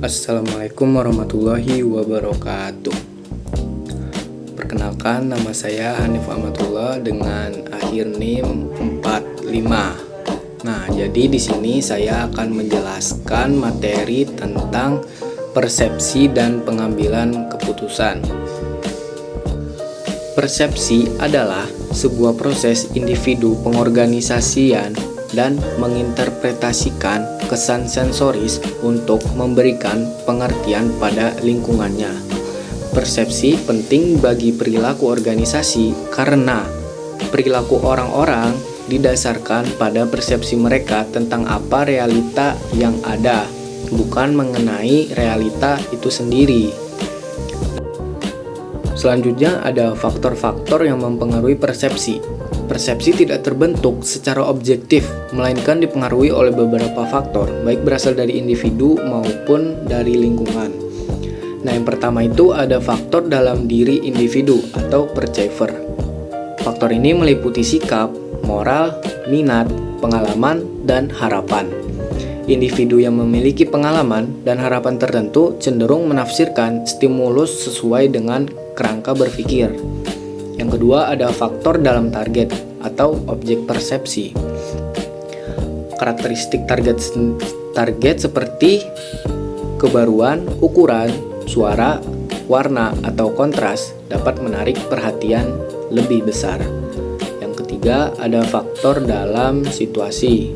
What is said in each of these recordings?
Assalamualaikum warahmatullahi wabarakatuh. Perkenalkan, nama saya Hanif Amatullah dengan akhir NIM 45. Nah, jadi di sini saya akan menjelaskan materi tentang persepsi dan pengambilan keputusan. Persepsi adalah sebuah proses individu pengorganisasian dan menginterpretasikan kesan sensoris untuk memberikan pengertian pada lingkungannya. Persepsi penting bagi perilaku organisasi karena perilaku orang-orang didasarkan pada persepsi mereka tentang apa realita yang ada, bukan mengenai realita itu sendiri. Selanjutnya ada faktor-faktor yang mempengaruhi persepsi. Persepsi tidak terbentuk secara objektif, melainkan dipengaruhi oleh beberapa faktor, baik berasal dari individu maupun dari lingkungan. Nah, yang pertama itu ada faktor dalam diri individu atau perceiver. Faktor ini meliputi sikap, moral, minat, pengalaman, dan harapan. Individu yang memiliki pengalaman dan harapan tertentu cenderung menafsirkan stimulus sesuai dengan kerangka berpikir. Yang kedua ada faktor dalam target atau objek persepsi. Karakteristik target seperti kebaruan, ukuran, suara, warna, atau kontras dapat menarik perhatian lebih besar. Yang ketiga ada faktor dalam situasi.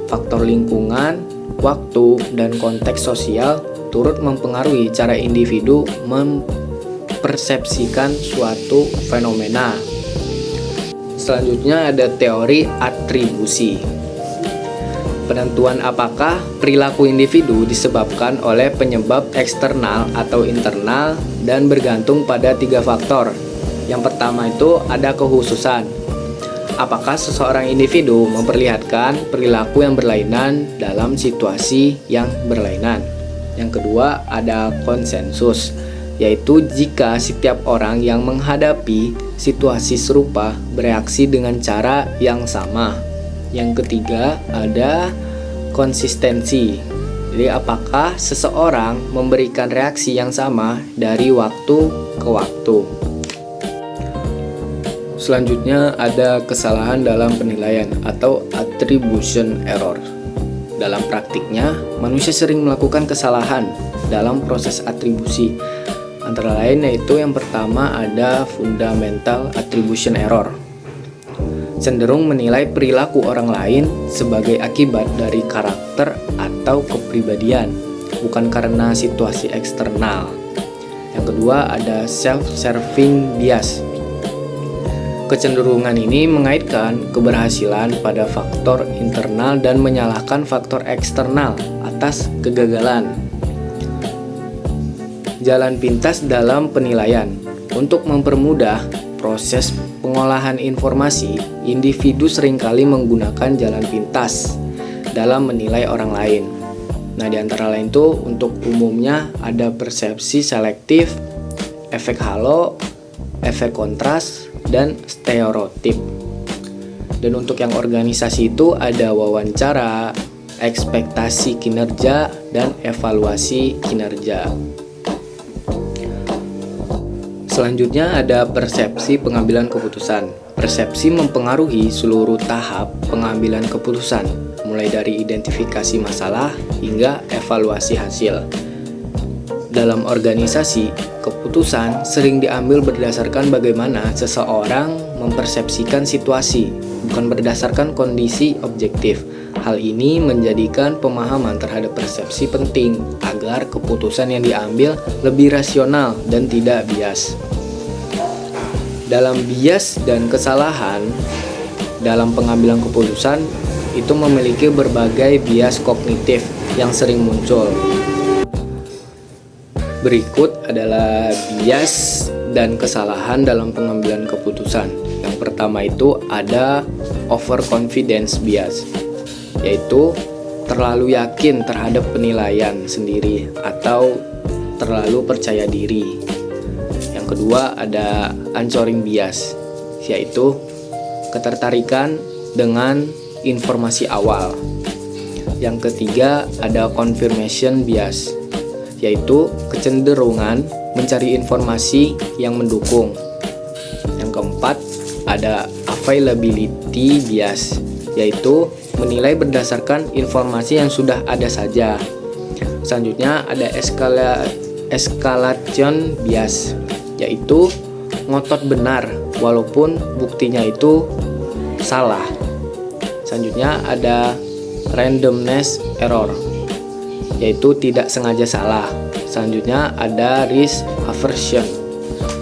Faktor lingkungan, waktu, dan konteks sosial turut mempengaruhi cara individu mempersepsikan suatu fenomena. Selanjutnya ada teori atribusi. Penentuan apakah perilaku individu disebabkan oleh penyebab eksternal atau internal dan bergantung pada 3 faktor. Yang pertama itu ada kekhususan. Apakah seseorang individu memperlihatkan perilaku yang berlainan dalam situasi yang berlainan. Yang kedua ada konsensus, yaitu jika setiap orang yang menghadapi situasi serupa bereaksi dengan cara yang sama. Yang ketiga ada konsistensi. Jadi apakah seseorang memberikan reaksi yang sama dari waktu ke waktu. Selanjutnya ada kesalahan dalam penilaian atau attribution error. Dalam praktiknya, manusia sering melakukan kesalahan dalam proses atribusi. Antara lain yaitu yang pertama ada fundamental attribution error. Cenderung menilai perilaku orang lain sebagai akibat dari karakter atau kepribadian, bukan karena situasi eksternal. Yang kedua ada self-serving bias. Kecenderungan ini mengaitkan keberhasilan pada faktor internal dan menyalahkan faktor eksternal atas kegagalan. Jalan pintas dalam penilaian. Untuk mempermudah proses pengolahan informasi, individu seringkali menggunakan jalan pintas dalam menilai orang lain. Nah, di antara lain itu untuk umumnya ada persepsi selektif, efek halo, efek kontras, dan stereotip. Dan untuk yang organisasi itu ada wawancara, ekspektasi kinerja, dan evaluasi kinerja. Selanjutnya ada persepsi pengambilan keputusan. Persepsi mempengaruhi seluruh tahap pengambilan keputusan, mulai dari identifikasi masalah hingga evaluasi hasil. Dalam organisasi, keputusan sering diambil berdasarkan bagaimana seseorang mempersepsikan situasi, bukan berdasarkan kondisi objektif. Hal ini menjadikan pemahaman terhadap persepsi penting agar keputusan yang diambil lebih rasional dan tidak bias. Dalam bias dan kesalahan dalam pengambilan keputusan itu memiliki berbagai bias kognitif yang sering muncul. Berikut adalah bias dan kesalahan dalam pengambilan keputusan. Yang pertama itu ada overconfidence bias, yaitu terlalu yakin terhadap penilaian sendiri atau terlalu percaya diri. Yang kedua ada anchoring bias, yaitu ketertarikan dengan informasi awal. Yang ketiga ada confirmation bias, yaitu kecenderungan mencari informasi yang mendukung. Yang keempat, ada availability bias, yaitu menilai berdasarkan informasi yang sudah ada saja. Selanjutnya ada escalation bias, yaitu ngotot benar walaupun buktinya itu salah. Selanjutnya ada randomness error, yaitu tidak sengaja salah. Selanjutnya ada risk aversion,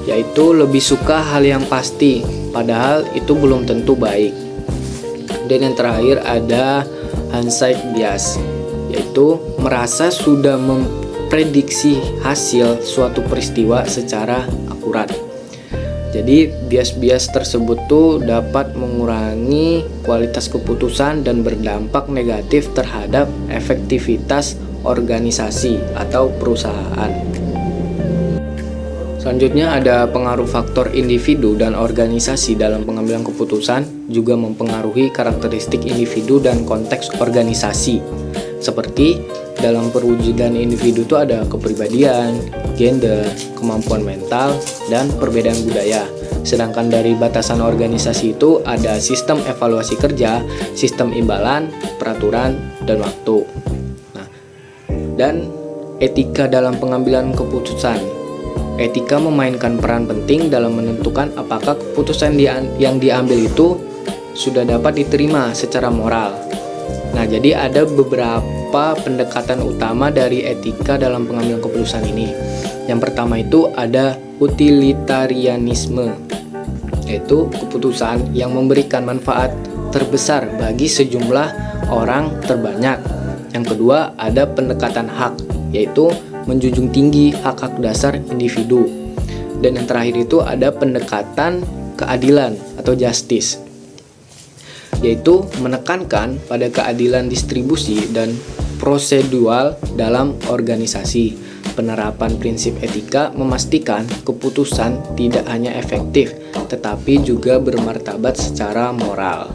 yaitu lebih suka hal yang pasti padahal itu belum tentu baik. Dan yang terakhir ada hindsight bias, yaitu merasa sudah memprediksi hasil suatu peristiwa secara akurat. Jadi bias-bias tersebut tuh dapat mengurangi kualitas keputusan dan berdampak negatif terhadap efektivitas organisasi atau perusahaan. Selanjutnya ada pengaruh faktor individu dan organisasi dalam pengambilan keputusan juga mempengaruhi karakteristik individu dan konteks organisasi. Seperti dalam perwujudan individu itu ada kepribadian, gender, kemampuan mental, dan perbedaan budaya. Sedangkan dari batasan organisasi itu ada sistem evaluasi kerja, sistem imbalan, peraturan, dan waktu. Nah, dan etika dalam pengambilan keputusan. Etika memainkan peran penting dalam menentukan apakah keputusan yang diambil itu sudah dapat diterima secara moral. Nah, jadi ada beberapa pendekatan utama dari etika dalam pengambilan keputusan ini. Yang pertama itu ada utilitarianisme, yaitu keputusan yang memberikan manfaat terbesar bagi sejumlah orang terbanyak. Yang kedua ada pendekatan hak, yaitu menjunjung tinggi hak-hak dasar individu. Dan yang terakhir itu ada pendekatan keadilan atau justice, yaitu menekankan pada keadilan distribusi dan prosedural dalam organisasi. Penerapan prinsip etika memastikan keputusan tidak hanya efektif, tetapi juga bermartabat secara moral.